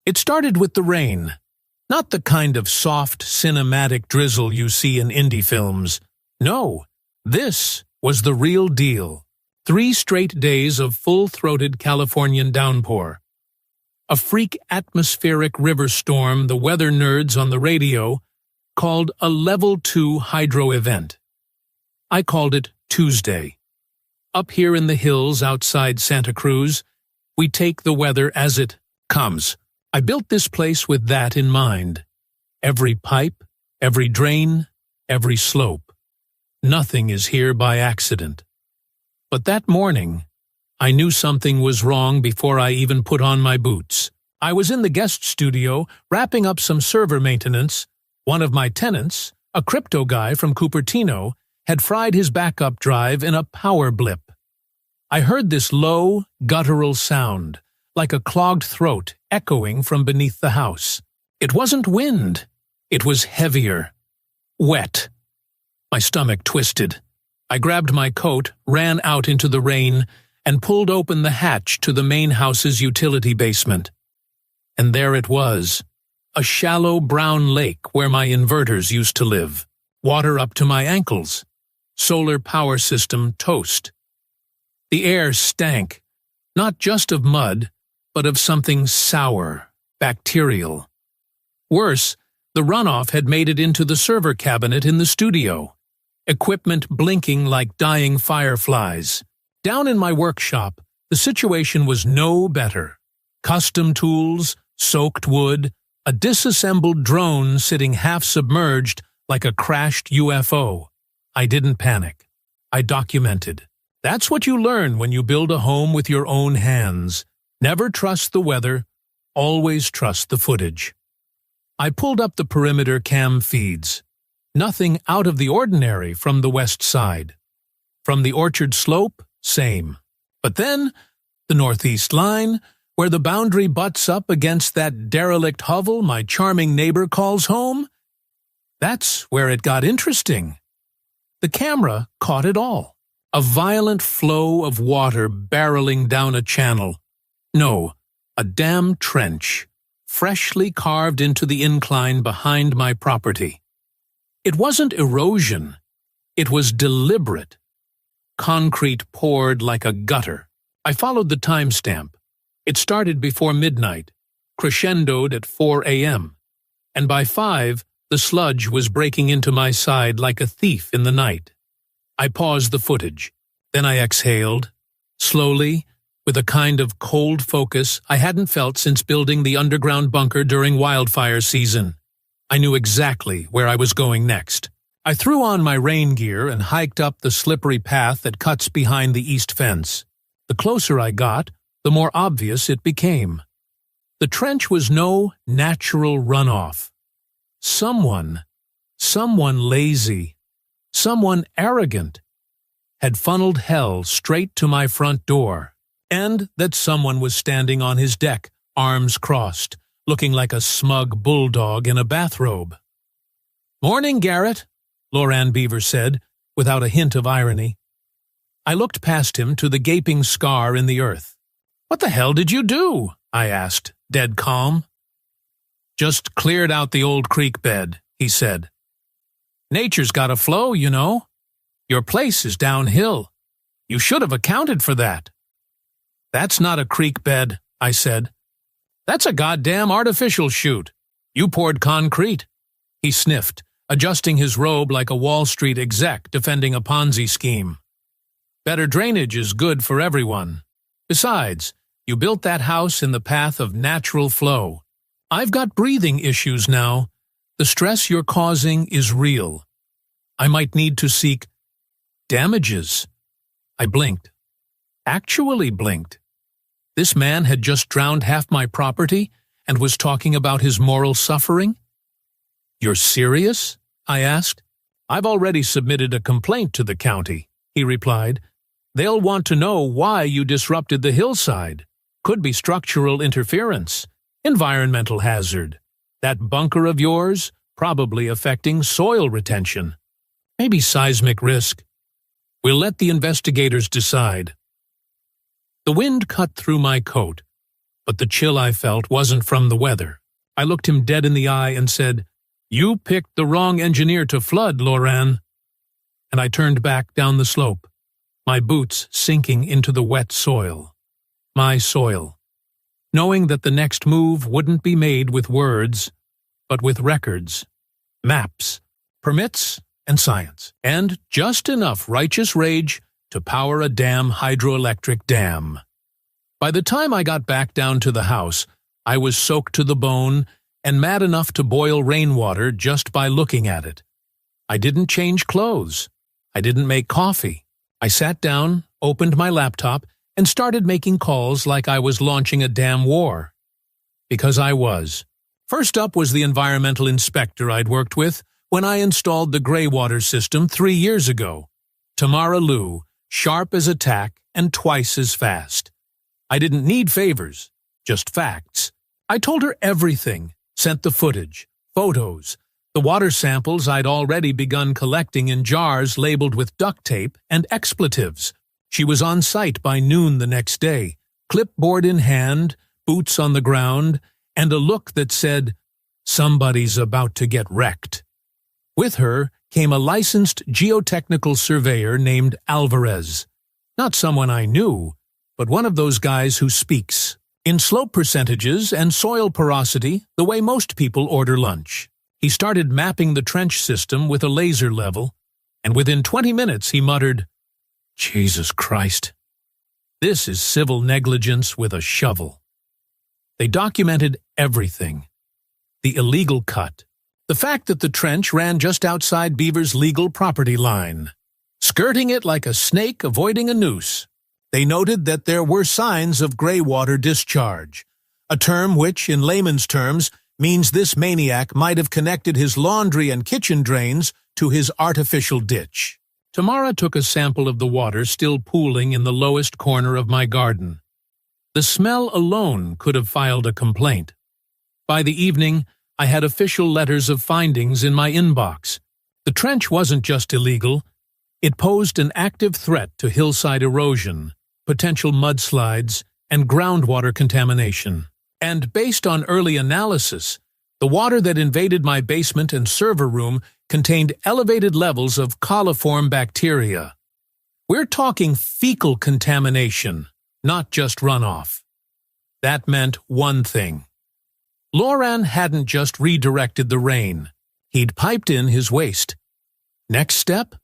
It started with the rain. Not the kind of soft, cinematic drizzle you see in indie films. No, this was the real deal. 3 straight days of full-throated Californian downpour. A freak atmospheric river storm the weather nerds on the radio called a Level 2 hydro event. I called it Tuesday. Up here in the hills outside Santa Cruz, we take the weather as it comes. I built this place with that in mind. Every pipe, every drain, every slope. Nothing is here by accident. But that morning, I knew something was wrong before I even put on my boots. I was in the guest studio, wrapping up some server maintenance. One of my tenants, a crypto guy from Cupertino, had fried his backup drive in a power blip. I heard this low, guttural sound, like a clogged throat echoing from beneath the house. It wasn't wind. It was heavier. Wet. My stomach twisted. I grabbed my coat, ran out into the rain, and pulled open the hatch to the main house's utility basement. And there it was, a shallow brown lake where my inverters used to live, water up to my ankles, solar power system toast. The air stank, not just of mud, but of something sour, bacterial. Worse, the runoff had made it into the server cabinet in the studio, equipment blinking like dying fireflies. Down in my workshop, the situation was no better. Custom tools, soaked wood, a disassembled drone sitting half-submerged like a crashed UFO. I didn't panic. I documented. That's what you learn when you build a home with your own hands. Never trust the weather, always trust the footage. I pulled up the perimeter cam feeds. Nothing out of the ordinary from the west side. From the orchard slope, same. But then, the northeast line, where the boundary butts up against that derelict hovel my charming neighbor calls home, that's where it got interesting. The camera caught it all. A violent flow of water barreling down a channel. No, a damn trench, freshly carved into the incline behind my property. It wasn't erosion. It was deliberate. Concrete poured like a gutter. I followed the timestamp. It started before midnight, crescendoed at 4 a.m., and by 5, the sludge was breaking into my side like a thief in the night. I paused the footage. Then I exhaled, slowly, with a kind of cold focus I hadn't felt since building the underground bunker during wildfire season. I knew exactly where I was going next. I threw on my rain gear and hiked up the slippery path that cuts behind the east fence. The closer I got, the more obvious it became. The trench was no natural runoff. Someone lazy, someone arrogant, had funneled hell straight to my front door, and that someone was standing on his deck, arms crossed, looking like a smug bulldog in a bathrobe. "Morning, Garrett," Loran Beaver said, without a hint of irony. I looked past him to the gaping scar in the earth. "What the hell did you do?" I asked, dead calm. "Just cleared out the old creek bed," he said. "Nature's got a flow, you know. Your place is downhill. You should have accounted for that." "That's not a creek bed," I said. "That's a goddamn artificial chute. You poured concrete." He sniffed, adjusting his robe like a Wall Street exec defending a Ponzi scheme. "Better drainage is good for everyone. Besides, you built that house in the path of natural flow. I've got breathing issues now. The stress you're causing is real. I might need to seek damages." I blinked. Actually blinked. This man had just drowned half my property and was talking about his moral suffering? "You're serious?" I asked. "I've already submitted a complaint to the county," he replied. "They'll want to know why you disrupted the hillside. Could be structural interference, environmental hazard. That bunker of yours, probably affecting soil retention. Maybe seismic risk. We'll let the investigators decide." The wind cut through my coat, but the chill I felt wasn't from the weather. I looked him dead in the eye and said, "You picked the wrong engineer to flood, Loran." And I turned back down the slope, my boots sinking into the wet soil. My soil. Knowing that the next move wouldn't be made with words, but with records, maps, permits, and science, and just enough righteous rage to power a damn hydroelectric dam. By the time I got back down to the house, I was soaked to the bone and mad enough to boil rainwater just by looking at it. I didn't change clothes. I didn't make coffee. I sat down, opened my laptop, and started making calls like I was launching a damn war. Because I was. First up was the environmental inspector I'd worked with when I installed the gray water system 3 years ago. Tamara Lou, sharp as a tack and twice as fast. I didn't need favors, just facts. I told her everything, sent the footage, photos, the water samples I'd already begun collecting in jars labeled with duct tape and expletives. She was on site by noon the next day, clipboard in hand, boots on the ground, and a look that said, "Somebody's about to get wrecked." With her came a licensed geotechnical surveyor named Alvarez. Not someone I knew, but one of those guys who speaks in slope percentages and soil porosity the way most people order lunch. He started mapping the trench system with a laser level, and within 20 minutes he muttered, "Jesus Christ. This is civil negligence with a shovel." They documented everything. The illegal cut. The fact that the trench ran just outside Beaver's legal property line. Skirting it like a snake avoiding a noose. They noted that there were signs of gray water discharge, a term which, in layman's terms, means this maniac might have connected his laundry and kitchen drains to his artificial ditch. Tamara took a sample of the water still pooling in the lowest corner of my garden. The smell alone could have filed a complaint. By the evening, I had official letters of findings in my inbox. The trench wasn't just illegal. It posed an active threat to hillside erosion, potential mudslides, and groundwater contamination. And based on early analysis, the water that invaded my basement and server room contained elevated levels of coliform bacteria. We're talking fecal contamination, not just runoff. That meant one thing. Loran hadn't just redirected the rain. He'd piped in his waste. Next step?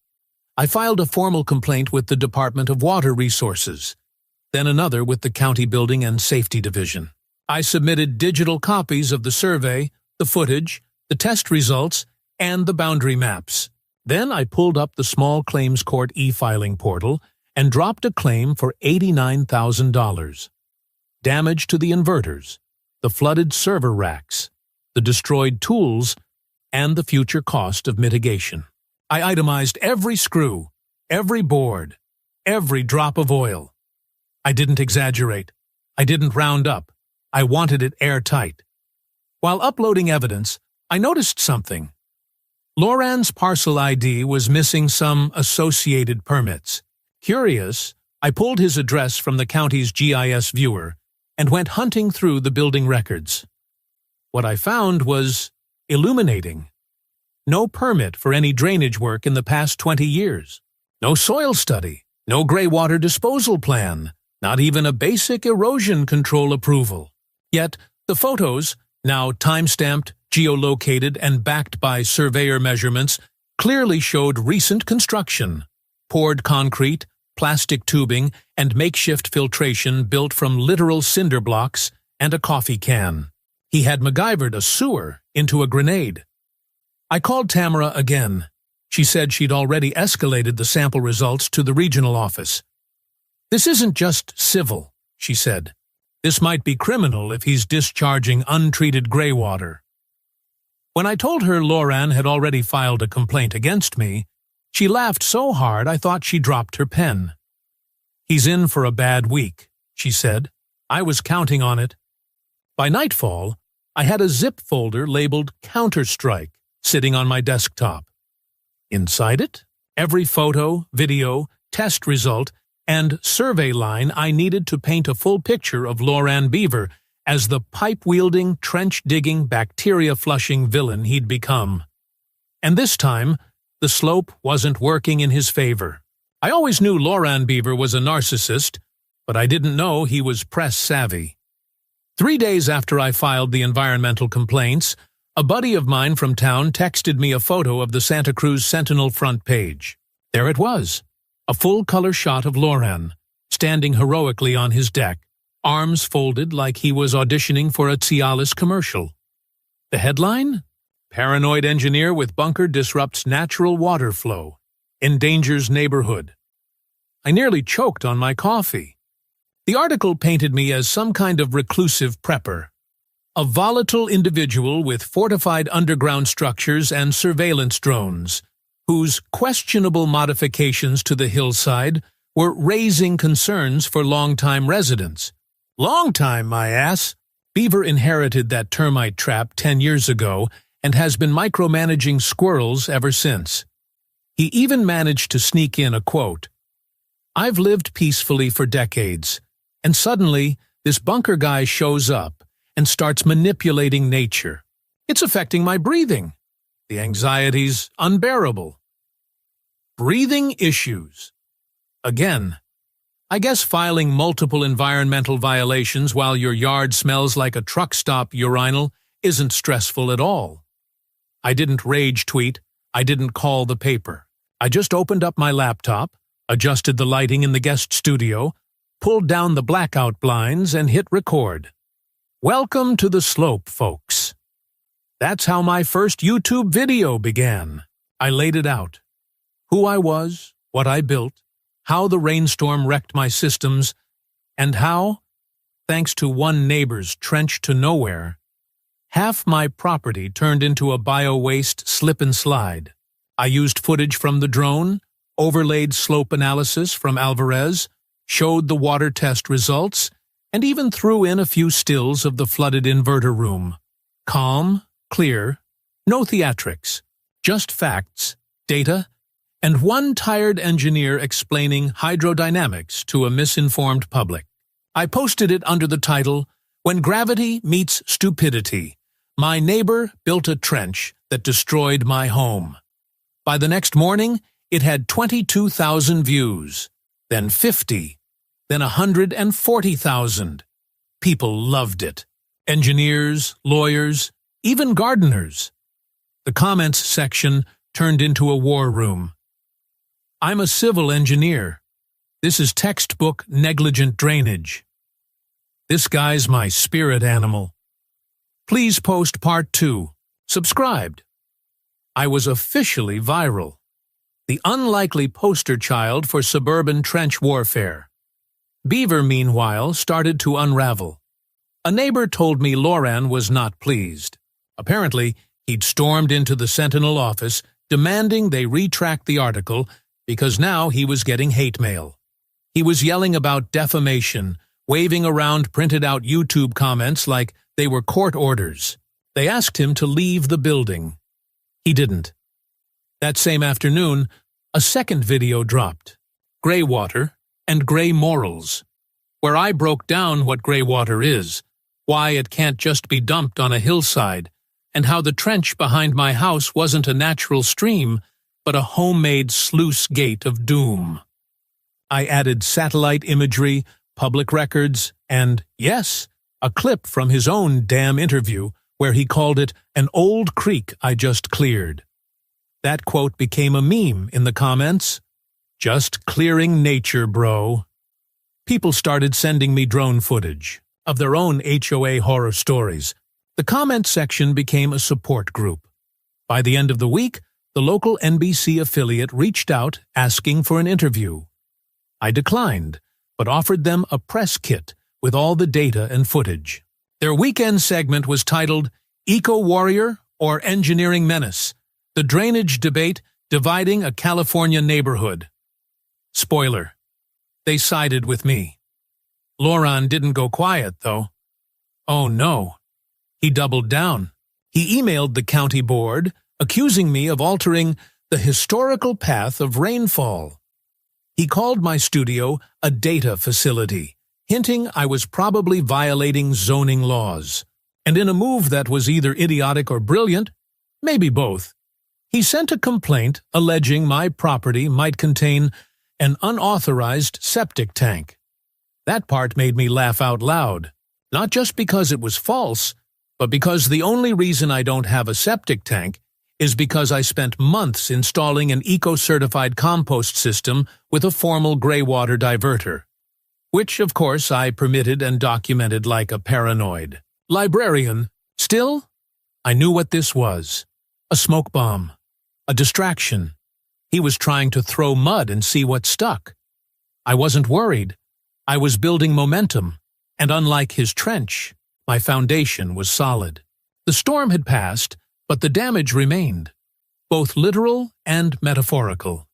I filed a formal complaint with the Department of Water Resources, then another with the County Building and Safety Division. I submitted digital copies of the survey, the footage, the test results, and the boundary maps. Then I pulled up the small claims court e-filing portal and dropped a claim for $89,000. Damage to the inverters, the flooded server racks, the destroyed tools, and the future cost of mitigation. I itemized every screw, every board, every drop of oil. I didn't exaggerate. I didn't round up. I wanted it airtight. While uploading evidence, I noticed something. Loran's parcel ID was missing some associated permits. Curious, I pulled his address from the county's GIS viewer and went hunting through the building records. What I found was illuminating. No permit for any drainage work in the past 20 years. No soil study. No gray water disposal plan. Not even a basic erosion control approval. Yet, the photos, now time-stamped, geolocated, and backed by surveyor measurements, clearly showed recent construction. Poured concrete, plastic tubing, and makeshift filtration built from literal cinder blocks and a coffee can. He had MacGyvered a sewer into a grenade. I called Tamara again. She said she'd already escalated the sample results to the regional office. "This isn't just civil," she said. "This might be criminal if he's discharging untreated gray water." When I told her Loran had already filed a complaint against me, she laughed so hard I thought she dropped her pen. "He's in for a bad week," she said. "I was counting on it." By nightfall, I had a zip folder labeled Counterstrike sitting on my desktop. Inside it, every photo, video, test result, and survey line I needed to paint a full picture of Loran Beaver as the pipe-wielding, trench-digging, bacteria-flushing villain he'd become. And this time, the slope wasn't working in his favor. I always knew Loran Beaver was a narcissist, but I didn't know he was press-savvy. 3 days after I filed the environmental complaints, a buddy of mine from town texted me a photo of the Santa Cruz Sentinel front page. There it was, a full-color shot of Loran, standing heroically on his deck, arms folded like he was auditioning for a Cialis commercial. The headline? Paranoid engineer with bunker disrupts natural water flow, endangers neighborhood. I nearly choked on my coffee. The article painted me as some kind of reclusive prepper, a volatile individual with fortified underground structures and surveillance drones, whose questionable modifications to the hillside were raising concerns for longtime residents. Long time, my ass! Beaver inherited that termite trap 10 years ago and has been micromanaging squirrels ever since. He even managed to sneak in a quote. "I've lived peacefully for decades, and suddenly this bunker guy shows up and starts manipulating nature. It's affecting my breathing. The anxiety's unbearable." Breathing issues. Again, I guess filing multiple environmental violations while your yard smells like a truck stop urinal isn't stressful at all. I didn't rage tweet, I didn't call the paper. I just opened up my laptop, adjusted the lighting in the guest studio, pulled down the blackout blinds, and hit record. Welcome to the slope, folks. That's how my first YouTube video began. I laid it out. Who I was, what I built, how the rainstorm wrecked my systems, and how, thanks to one neighbor's trench to nowhere, half my property turned into a bio-waste slip and slide. I used footage from the drone, overlaid slope analysis from Alvarez, showed the water test results, and even threw in a few stills of the flooded inverter room. Calm, clear, no theatrics, just facts, data, and one tired engineer explaining hydrodynamics to a misinformed public. I posted it under the title, "When Gravity Meets Stupidity, My Neighbor Built a Trench That Destroyed My Home." By the next morning, it had 22,000 views, then 50, then 140,000. People loved it. Engineers, lawyers, even gardeners. The comments section turned into a war room. "I'm a civil engineer. This is textbook negligent drainage. This guy's my spirit animal. Please post part 2. Subscribed." I was officially viral. The unlikely poster child for suburban trench warfare. Beaver, meanwhile, started to unravel. A neighbor told me Loran was not pleased. Apparently, he'd stormed into the Sentinel office, demanding they retract the article because now he was getting hate mail. He was yelling about defamation, waving around printed-out YouTube comments like they were court orders. They asked him to leave the building. He didn't. That same afternoon, a second video dropped, Gray Water and Gray Morals, where I broke down what gray water is, why it can't just be dumped on a hillside, and how the trench behind my house wasn't a natural stream, but a homemade sluice gate of doom. I added satellite imagery, public records, and, yes, a clip from his own damn interview where he called it an old creek I just cleared. That quote became a meme in the comments. "Just clearing nature, bro." People started sending me drone footage of their own HOA horror stories. The comment section became a support group. By the end of the week, the local NBC affiliate reached out asking for an interview. I declined, but offered them a press kit with all the data and footage. Their weekend segment was titled Eco-Warrior or Engineering Menace, the Drainage Debate Dividing a California Neighborhood. Spoiler, they sided with me. Loran didn't go quiet, though. Oh no, he doubled down. He emailed the county board, accusing me of altering the historical path of rainfall. He called my studio a data facility, hinting I was probably violating zoning laws. And in a move that was either idiotic or brilliant, maybe both, he sent a complaint alleging my property might contain an unauthorized septic tank. That part made me laugh out loud, not just because it was false, but because the only reason I don't have a septic tank is because I spent months installing an eco-certified compost system with a formal greywater diverter, which, of course, I permitted and documented like a paranoid librarian. Still, I knew what this was. A smoke bomb. A distraction. He was trying to throw mud and see what stuck. I wasn't worried. I was building momentum, and unlike his trench, my foundation was solid. The storm had passed, but the damage remained, both literal and metaphorical.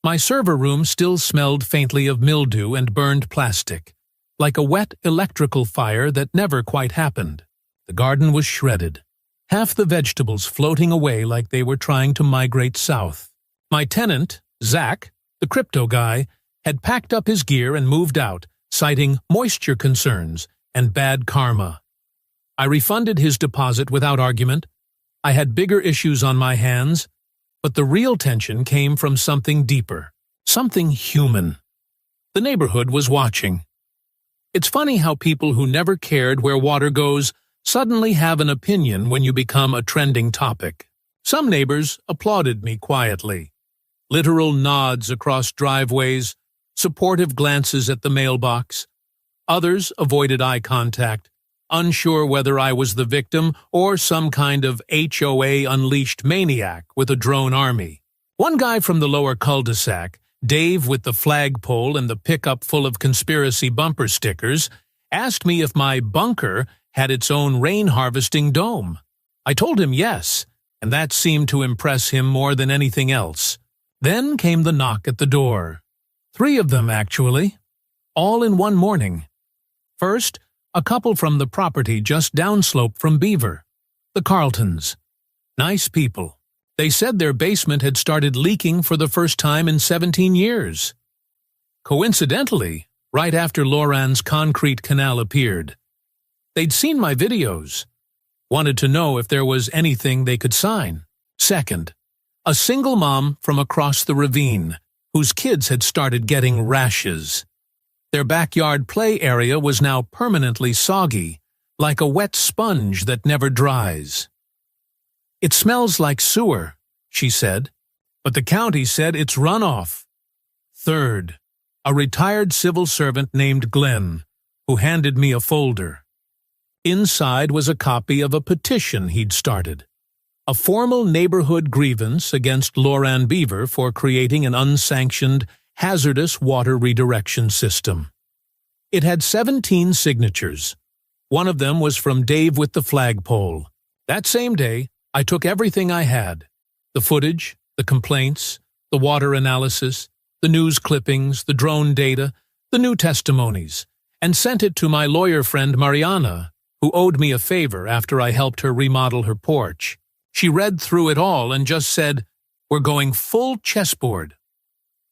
My server room still smelled faintly of mildew and burned plastic, like a wet electrical fire that never quite happened. The garden was shredded, half the vegetables floating away like they were trying to migrate south. My tenant, Zach, the crypto guy, had packed up his gear and moved out, citing moisture concerns and bad karma. I refunded his deposit without argument. I had bigger issues on my hands, but the real tension came from something deeper, something human. The neighborhood was watching. It's funny how people who never cared where water goes suddenly have an opinion when you become a trending topic. Some neighbors applauded me quietly. Literal nods across driveways, supportive glances at the mailbox. Others avoided eye contact, unsure whether I was the victim or some kind of HOA unleashed maniac with a drone army. One guy from the lower cul-de-sac, Dave with the flagpole and the pickup full of conspiracy bumper stickers, asked me if my bunker had its own rain harvesting dome. I told him yes, and that seemed to impress him more than anything else. Then came the knock at the door. 3 of them, actually, all in one morning. First, a couple from the property just downslope from Beaver, the Carltons. Nice people. They said their basement had started leaking for the first time in 17 years. Coincidentally, right after Loran's concrete canal appeared. They'd seen my videos, wanted to know if there was anything they could sign. Second, a single mom from across the ravine, whose kids had started getting rashes. Their backyard play area was now permanently soggy, like a wet sponge that never dries. "It smells like sewer," she said, "but the county said it's runoff." Third, a retired civil servant named Glenn, who handed me a folder. Inside was a copy of a petition he'd started, a formal neighborhood grievance against Loran Beaver for creating an unsanctioned, hazardous water redirection system. It had 17 signatures. One of them was from Dave with the flagpole. That same day, I took everything I had, the footage, the complaints, the water analysis, the news clippings, the drone data, the new testimonies, and sent it to my lawyer friend Mariana, who owed me a favor after I helped her remodel her porch. She read through it all and just said, "We're going full chessboard."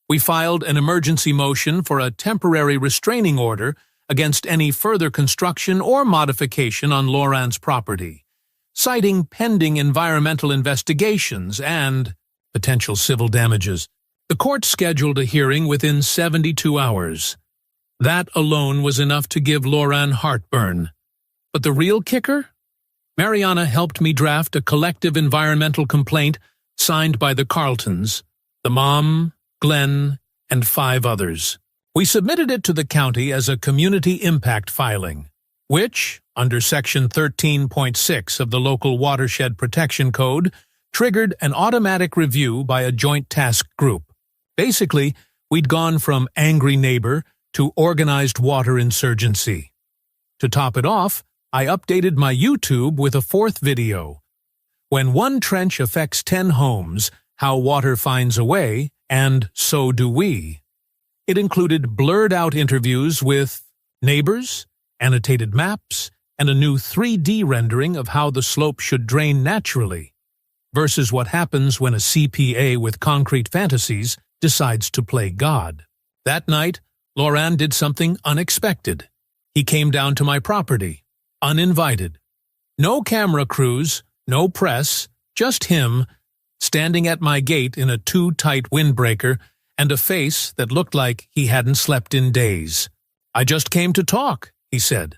We filed an emergency motion for a temporary restraining order against any further construction or modification on Loran's property, citing pending environmental investigations and potential civil damages. The court scheduled a hearing within 72 hours. That alone was enough to give Loran heartburn. But the real kicker? Mariana helped me draft a collective environmental complaint signed by the Carltons, the mom, Glenn, and 5 others. We submitted it to the county as a community impact filing, which, under Section 13.6 of the Local Watershed Protection Code, triggered an automatic review by a joint task group. Basically, we'd gone from angry neighbor to organized water insurgency. To top it off, I updated my YouTube with a 4th video. When one trench affects 10 homes, how water finds a way, and so do we. It included blurred-out interviews with neighbors, annotated maps, and a new 3D rendering of how the slope should drain naturally, versus what happens when a CPA with concrete fantasies decides to play God. That night, Loran did something unexpected. He came down to my property, uninvited. No camera crews, no press, just him, standing at my gate in a too-tight windbreaker and a face that looked like he hadn't slept in days. "I just came to talk," he said.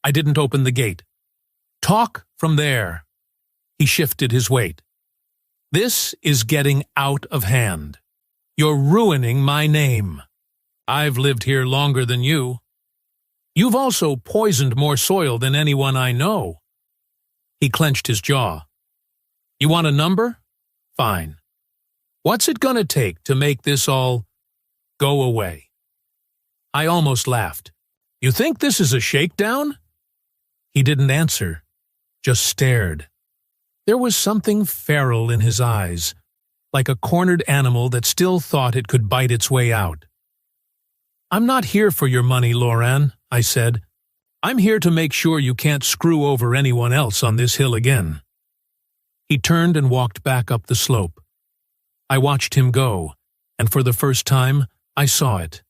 I didn't open the gate. "Talk from there." He shifted his weight. "This is getting out of hand. You're ruining my name. I've lived here longer than you. You've also poisoned more soil than anyone I know." He clenched his jaw. "You want a number? Fine. What's it gonna take to make this all go away?" I almost laughed. "You think this is a shakedown?" He didn't answer, just stared. There was something feral in his eyes, like a cornered animal that still thought it could bite its way out. "I'm not here for your money, Loran," I said. "I'm here to make sure you can't screw over anyone else on this hill again." He turned and walked back up the slope. I watched him go, and for the first time, I saw it.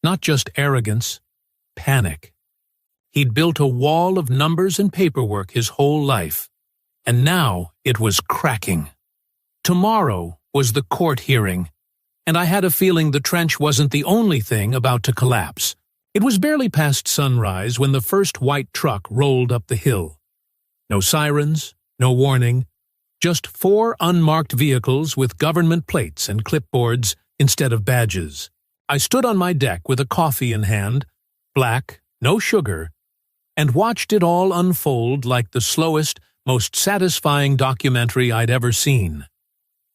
Not just arrogance, panic. He'd built a wall of numbers and paperwork his whole life, and now it was cracking. Tomorrow was the court hearing, and I had a feeling the trench wasn't the only thing about to collapse. It was barely past sunrise when the first white truck rolled up the hill. No sirens, no warning, just 4 unmarked vehicles with government plates and clipboards instead of badges. I stood on my deck with a coffee in hand, black, no sugar, and watched it all unfold like the slowest, most satisfying documentary I'd ever seen.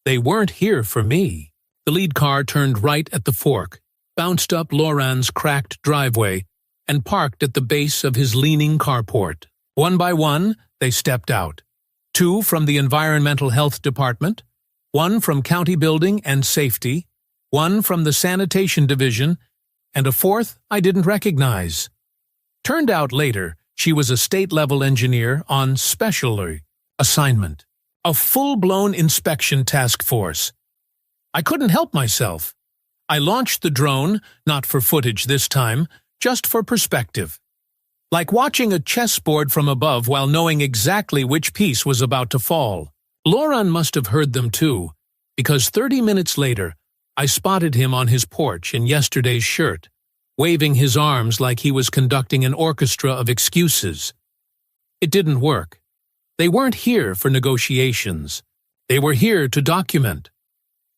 They weren't here for me. The lead car turned right at the fork, bounced up Loran's cracked driveway, and parked at the base of his leaning carport. One by one, they stepped out. 2 from the Environmental Health Department, 1 from County Building and Safety, 1 from the Sanitation Division, and a 4th I didn't recognize. Turned out later, she was a state-level engineer on special assignment, a full-blown inspection task force. I couldn't help myself. I launched the drone, not for footage this time, just for perspective. Like watching a chessboard from above while knowing exactly which piece was about to fall. Loran must have heard them too, because 30 minutes later, I spotted him on his porch in yesterday's shirt, waving his arms like he was conducting an orchestra of excuses. It didn't work. They weren't here for negotiations. They were here to document.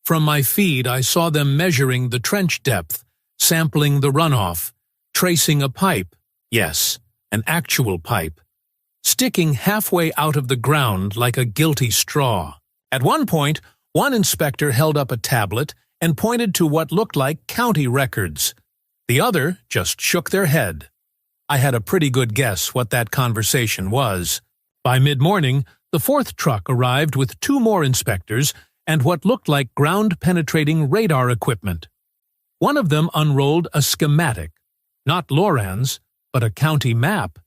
From my feed, I saw them measuring the trench depth, sampling the runoff, tracing a pipe, yes, an actual pipe, sticking halfway out of the ground like a guilty straw. At one point, one inspector held up a tablet and pointed to what looked like county records. The other just shook their head. I had a pretty good guess what that conversation was. By mid-morning, the 4th truck arrived with 2 more inspectors and what looked like ground-penetrating radar equipment. One of them unrolled a schematic, not Loran's, but a county map,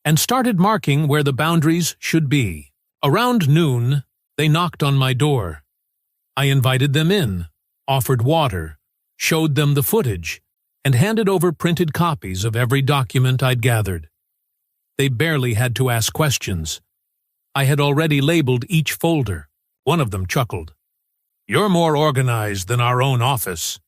and started marking where the boundaries should be. Around noon, they knocked on my door. I invited them in, offered water, showed them the footage, and handed over printed copies of every document I'd gathered. They barely had to ask questions. I had already labeled each folder. One of them chuckled. "You're more organized than our own office."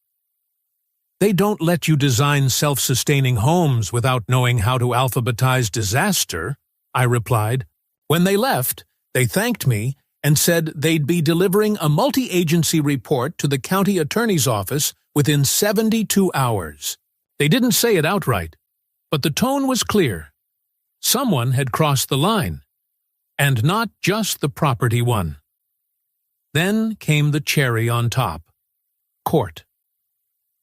"They don't let you design self-sustaining homes without knowing how to alphabetize disaster," I replied. When they left, they thanked me and said they'd be delivering a multi-agency report to the county attorney's office within 72 hours. They didn't say it outright, but the tone was clear. Someone had crossed the line, and not just the property one. Then came the cherry on top. Court.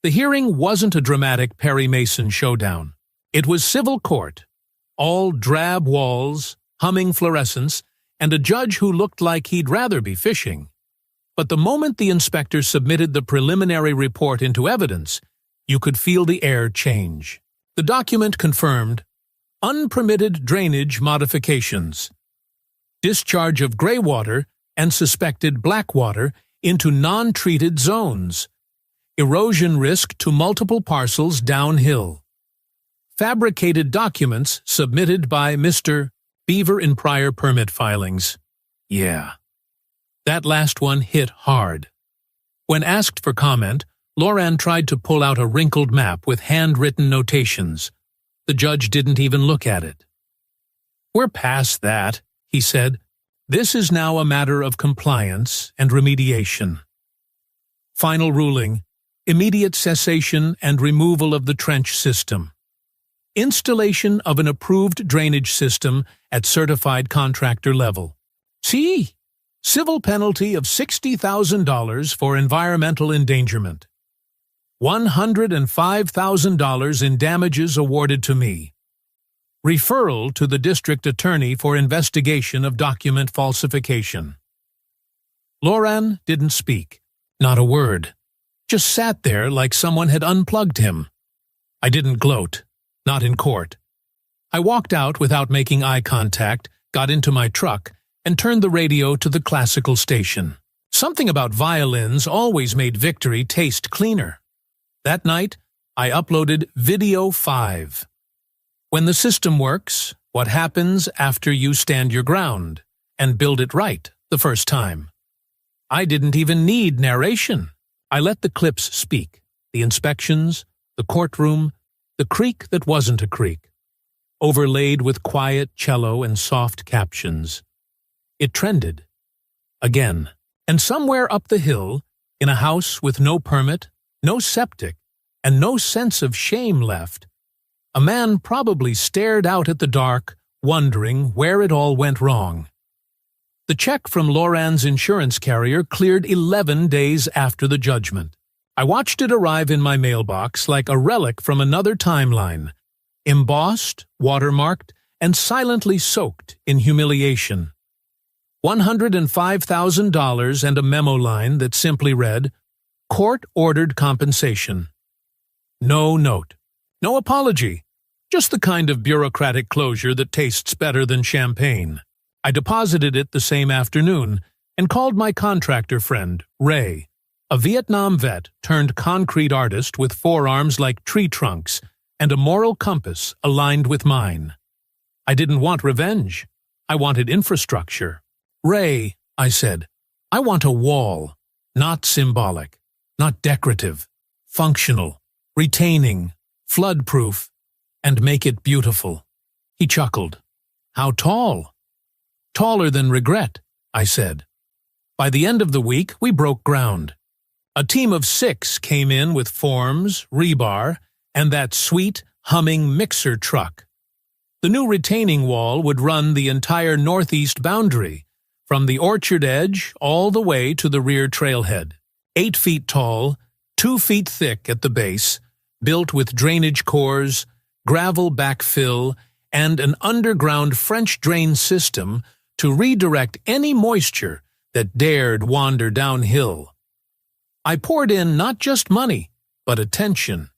The hearing wasn't a dramatic Perry Mason showdown. It was civil court. All drab walls, humming fluorescents, and a judge who looked like he'd rather be fishing. But the moment the inspector submitted the preliminary report into evidence, you could feel the air change. The document confirmed unpermitted drainage modifications, discharge of gray water and suspected black water into non-treated zones. erosion risk to multiple parcels downhill. Fabricated documents submitted by Mr. Beaver in prior permit filings. Yeah. That last one hit hard. When asked for comment, Loran tried to pull out a wrinkled map with handwritten notations. The judge didn't even look at it. "We're past that," he said. "This is now a matter of compliance and remediation." Final ruling: immediate cessation and removal of the trench system. Installation of an approved drainage system at certified contractor level. See? Civil penalty of $60,000 for environmental endangerment. $105,000 in damages awarded to me. Referral to the district attorney for investigation of document falsification. Loran didn't speak, not a word. Just sat there like someone had unplugged him. I didn't gloat, not in court. I walked out without making eye contact, got into my truck, and turned the radio to the classical station. Something about violins always made victory taste cleaner. That night, I uploaded Video 5. When the system works, what happens after you stand your ground and build it right the first time? I didn't even need narration. I let the clips speak. The inspections, the courtroom, the creak that wasn't a creak, overlaid with quiet cello and soft captions. It trended. Again. And somewhere up the hill, in a house with no permit, no septic, and no sense of shame left, a man probably stared out at the dark, wondering where it all went wrong. The check from Loran's insurance carrier cleared 11 days after the judgment. I watched it arrive in my mailbox like a relic from another timeline, embossed, watermarked, and silently soaked in humiliation. $105,000 and a memo line that simply read, "Court-ordered compensation." No note, no apology, just the kind of bureaucratic closure that tastes better than champagne. I deposited it the same afternoon and called my contractor friend, Ray, a Vietnam vet turned concrete artist with forearms like tree trunks and a moral compass aligned with mine. I didn't want revenge. I wanted infrastructure. "Ray," I said, "I want a wall, not symbolic, not decorative, functional, retaining, flood-proof, and make it beautiful." He chuckled. "How tall?" "Taller than regret," I said. By the end of the week, we broke ground. A team of 6 came in with forms, rebar, and that sweet, humming mixer truck. The new retaining wall would run the entire northeast boundary, from the orchard edge all the way to the rear trailhead. 8 feet tall, 2 feet thick at the base, built with drainage cores, gravel backfill, and an underground French drain system to redirect any moisture that dared wander downhill. I poured in not just money, but attention.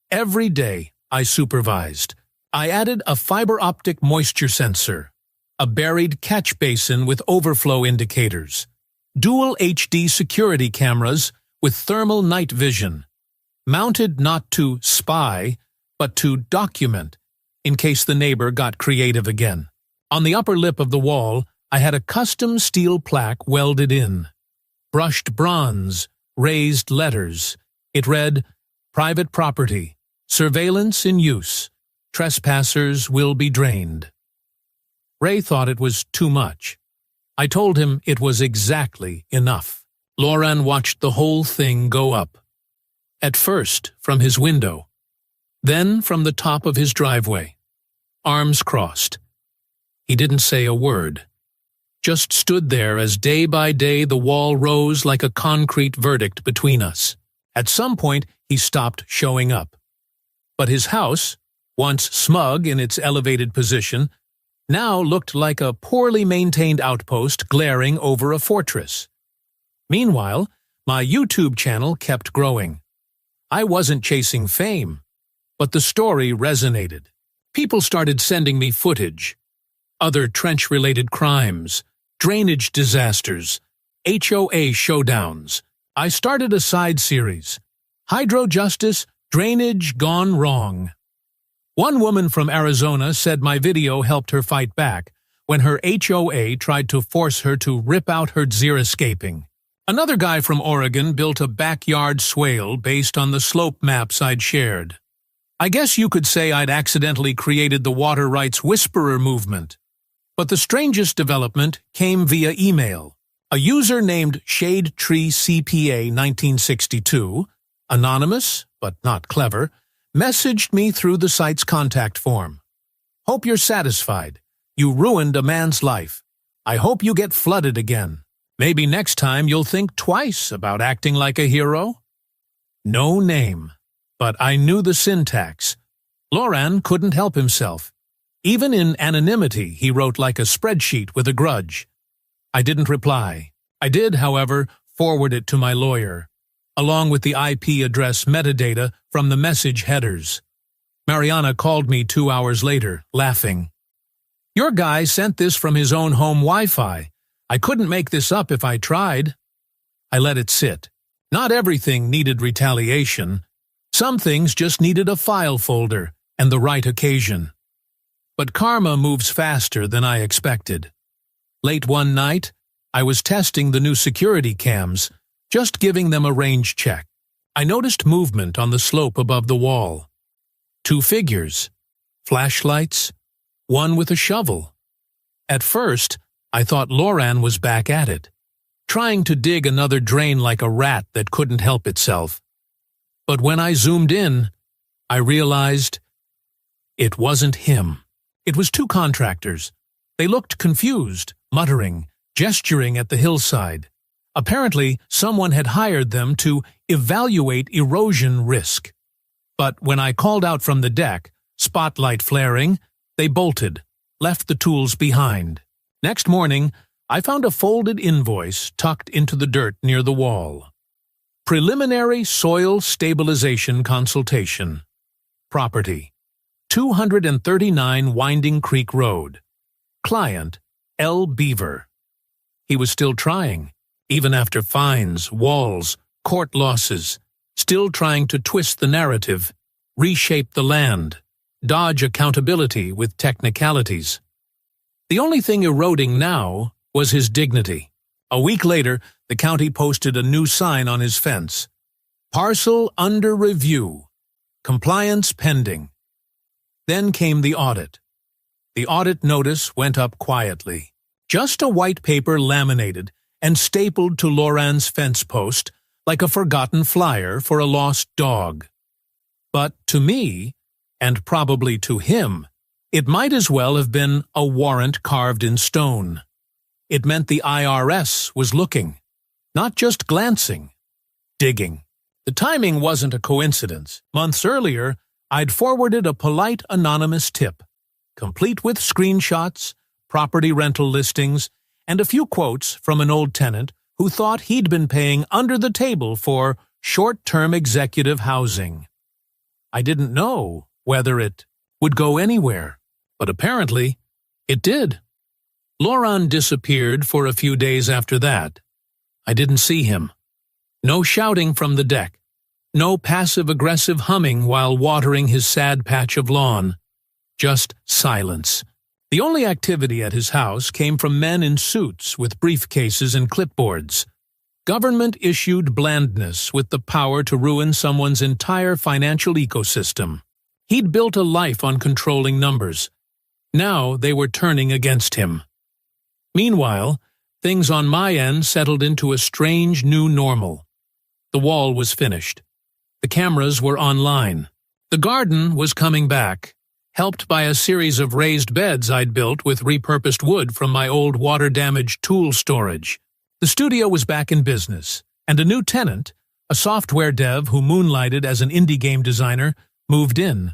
Every day I supervised. I added a fiber optic moisture sensor, a buried catch basin with overflow indicators, dual HD security cameras with thermal night vision, mounted not to spy, but to document, in case the neighbor got creative again. On the upper lip of the wall, I had a custom steel plaque welded in. Brushed bronze, raised letters. It read, "Private property, surveillance in use, trespassers will be drained." Ray thought it was too much. I told him it was exactly enough. Loran watched the whole thing go up. At first, from his window. Then from the top of his driveway. Arms crossed. He didn't say a word. Just stood there as day by day the wall rose like a concrete verdict between us. At some point, he stopped showing up. But his house, once smug in its elevated position, now looked like a poorly maintained outpost glaring over a fortress. Meanwhile, my YouTube channel kept growing. I wasn't chasing fame, but the story resonated. People started sending me footage. Other trench-related crimes, drainage disasters, HOA showdowns. I started a side series, Hydro justice, drainage gone wrong. One woman from Arizona said my video helped her fight back when her HOA tried to force her to rip out her xeriscaping. Another guy from Oregon built a backyard swale based on the slope maps I'd shared. I guess you could say I'd accidentally created the water rights whisperer movement. But the strangest development came via email. A user named ShadeTreeCPA1962, anonymous but not clever, messaged me through the site's contact form. Hope you're satisfied. You ruined a man's life. I hope you get flooded again. Maybe next time you'll think twice about acting like a hero. No name, but I knew the syntax. Loran couldn't help himself. Even in anonymity, he wrote like a spreadsheet with a grudge. I didn't reply. I did, however, forward it to my lawyer, along with the IP address metadata from the message headers. Mariana called me 2 hours later, laughing. Your guy sent this from his own home Wi-Fi. I couldn't make this up if I tried. I let it sit. Not everything needed retaliation. Some things just needed a file folder and the right occasion. But karma moves faster than I expected. Late one night, I was testing the new security cams, just giving them a range check. I noticed movement on the slope above the wall. 2 figures, flashlights, one with a shovel. At first, I thought Loran was back at it, trying to dig another drain like a rat that couldn't help itself. But when I zoomed in, I realized it wasn't him. It was 2 contractors. They looked confused, muttering, gesturing at the hillside. Apparently, someone had hired them to evaluate erosion risk. But when I called out from the deck, spotlight flaring, they bolted, left the tools behind. Next morning, I found a folded invoice tucked into the dirt near the wall. Preliminary Soil Stabilization Consultation. Property: 239 Winding Creek Road. Client: L. Beaver. He was still trying, even after fines, walls, court losses, still trying to twist the narrative, reshape the land, dodge accountability with technicalities. The only thing eroding now was his dignity. A week later, the county posted a new sign on his fence. Parcel under review. Compliance pending. Then came the audit. The audit notice went up quietly. Just a white paper laminated and stapled to Loran's fence post like a forgotten flyer for a lost dog. But to me, and probably to him, it might as well have been a warrant carved in stone. It meant the IRS was looking, not just glancing, digging. The timing wasn't a coincidence. Months earlier, I'd forwarded a polite anonymous tip, complete with screenshots, property rental listings, and a few quotes from an old tenant who thought he'd been paying under the table for short-term executive housing. I didn't know whether it would go anywhere, but apparently it did. Loran disappeared for a few days after that. I didn't see him. No shouting from the deck. No passive-aggressive humming while watering his sad patch of lawn. Just silence. The only activity at his house came from men in suits with briefcases and clipboards. Government-issued blandness with the power to ruin someone's entire financial ecosystem. He'd built a life on controlling numbers. Now they were turning against him. Meanwhile, things on my end settled into a strange new normal. The wall was finished. The cameras were online. The garden was coming back, helped by a series of raised beds I'd built with repurposed wood from my old water-damaged tool storage. The studio was back in business, and a new tenant, a software dev who moonlighted as an indie game designer, moved in.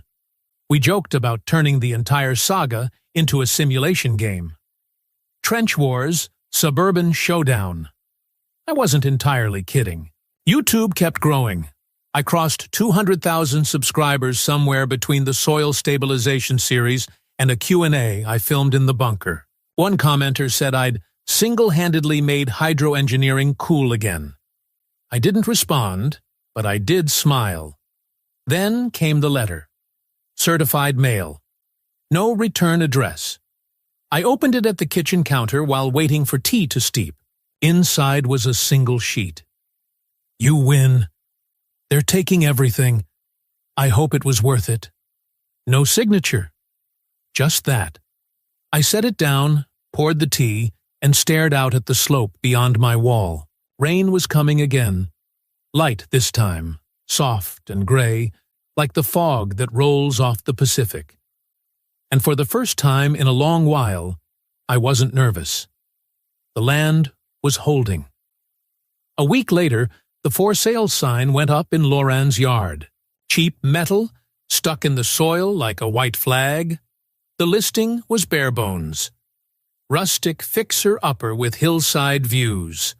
We joked about turning the entire saga into a simulation game. Trench Wars, Suburban Showdown. I wasn't entirely kidding. YouTube kept growing. I crossed 200,000 subscribers somewhere between the soil stabilization series and a Q&A I filmed in the bunker. One commenter said I'd single-handedly made hydroengineering cool again. I didn't respond, but I did smile. Then came the letter. Certified mail. No return address. I opened it at the kitchen counter while waiting for tea to steep. Inside was a single sheet. You win. They're taking everything. I hope it was worth it. No signature. Just that. I set it down, poured the tea, and stared out at the slope beyond my wall. Rain was coming again. Light this time, soft and gray, like the fog that rolls off the Pacific. And for the first time in a long while, I wasn't nervous. The land was holding. A week later, the for sale sign went up in Lauren's yard. Cheap metal, stuck in the soil like a white flag. The listing was bare bones. Rustic fixer-upper with hillside views.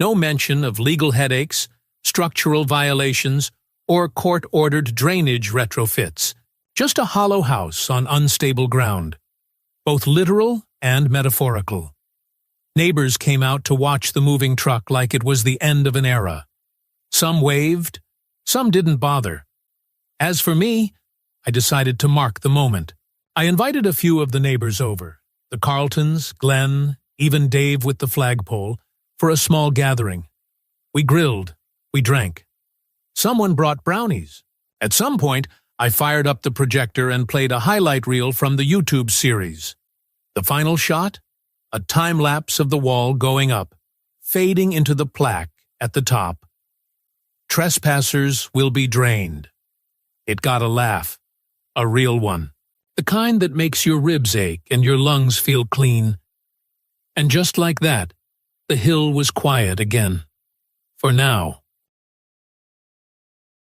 No mention of legal headaches, structural violations, or court-ordered drainage retrofits. Just a hollow house on unstable ground. Both literal and metaphorical. Neighbors came out to watch the moving truck like it was the end of an era. Some waved, some didn't bother. As for me, I decided to mark the moment. I invited a few of the neighbors over, the Carltons, Glenn, even Dave with the flagpole, for a small gathering. We grilled, we drank. Someone brought brownies. At some point, I fired up the projector and played a highlight reel from the YouTube series. The final shot? A time-lapse of the wall going up, fading into the plaque at the top. Trespassers will be drained. It got a laugh, a real one. The kind that makes your ribs ache and your lungs feel clean. And just like that, the hill was quiet again. For now.